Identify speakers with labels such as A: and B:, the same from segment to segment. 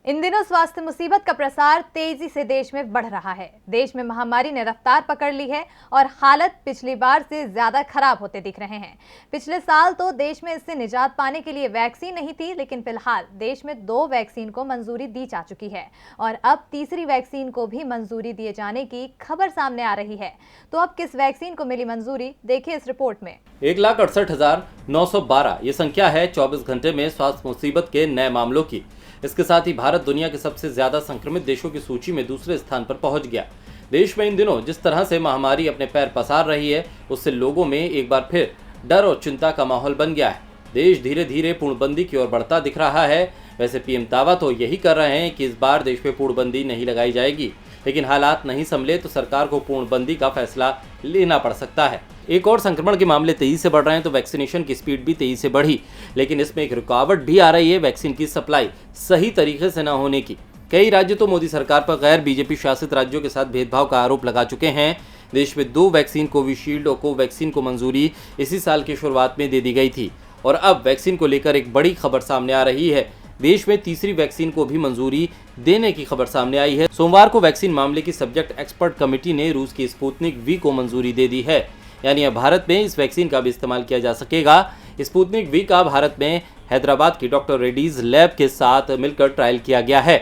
A: इन दिनों स्वास्थ्य मुसीबत का प्रसार तेजी से देश में बढ़ रहा है। देश में महामारी ने रफ्तार पकड़ ली है और हालत पिछली बार से ज्यादा खराब होते दिख रहे हैं। पिछले साल तो देश में इससे निजात पाने के लिए वैक्सीन नहीं थी, लेकिन फिलहाल देश में 2 वैक्सीन को मंजूरी दी जा चुकी है और अब तीसरी वैक्सीन को भी मंजूरी दिए जाने की खबर सामने आ रही है। तो अब किस वैक्सीन को मिली मंजूरी, देखिए इस रिपोर्ट में।
B: 1,68,912 ये संख्या है 24 घंटे में स्वास्थ्य मुसीबत के नए मामलों की। इसके साथ ही भारत दुनिया के सबसे ज्यादा संक्रमित देशों की सूची में दूसरे स्थान पर पहुंच गया। देश में इन दिनों जिस तरह से महामारी अपने पैर पसार रही है, उससे लोगों में एक बार फिर डर और चिंता का माहौल बन गया है। देश धीरे धीरे पूर्णबंदी की ओर बढ़ता दिख रहा है। वैसे पीएम दावा तो यही कर रहे हैं कि इस बार देश में पूर्णबंदी नहीं लगाई जाएगी, लेकिन हालात नहीं संभले तो सरकार को पूर्णबंदी का फैसला लेना पड़ सकता है। एक और संक्रमण के मामले तेजी से बढ़ रहे हैं तो वैक्सीनेशन की स्पीड भी तेजी से बढ़ी, लेकिन इसमें एक रुकावट भी आ रही है वैक्सीन की सप्लाई सही तरीके से न होने की। कई राज्य तो मोदी सरकार पर गैर बीजेपी शासित राज्यों के साथ भेदभाव का आरोप लगा चुके हैं। देश में 2 वैक्सीन कोविशील्ड और कोवैक्सीन को मंजूरी इसी साल की शुरुआत में दे दी गई थी और अब वैक्सीन को लेकर एक बड़ी खबर सामने आ रही है। देश में तीसरी वैक्सीन को भी मंजूरी देने की खबर सामने आई है। सोमवार को वैक्सीन मामले की सब्जेक्ट एक्सपर्ट कमेटी ने रूस की स्पुतनिक वी को मंजूरी दे दी है, यानी अब भारत में इस वैक्सीन का भी इस्तेमाल किया जा सकेगा। स्पुतनिक वी का भारत में हैदराबाद की डॉक्टर रेड्डीज लैब के साथ मिलकर ट्रायल किया गया है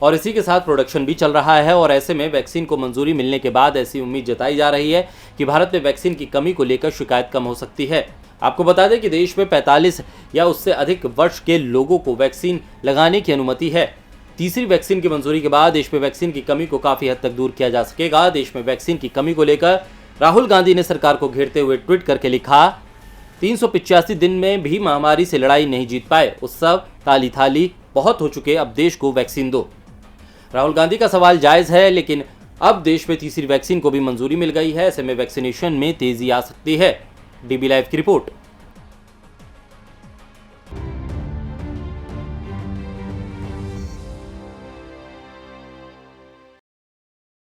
B: और इसी के साथ प्रोडक्शन भी चल रहा है। और ऐसे में वैक्सीन को मंजूरी मिलने के बाद ऐसी उम्मीद जताई जा रही है कि भारत में वैक्सीन की कमी को लेकर शिकायत कम हो सकती है। आपको बता दें कि देश में 45 या उससे अधिक वर्ष के लोगों को वैक्सीन लगाने की अनुमति है। तीसरी वैक्सीन की मंजूरी के बाद देश में वैक्सीन की कमी को काफी हद तक दूर किया जा सकेगा। देश में वैक्सीन की कमी को लेकर राहुल गांधी ने सरकार को घेरते हुए ट्वीट करके लिखा, 385 दिन में भी महामारी से लड़ाई नहीं जीत पाए, उत्सव ताली थाली बहुत हो चुके, अब देश को वैक्सीन दो। राहुल गांधी का सवाल जायज है, लेकिन अब देश में तीसरी वैक्सीन को भी मंजूरी मिल गई है। ऐसे में वैक्सीनेशन में तेजी आ सकती है। डीबी लाइव की रिपोर्ट।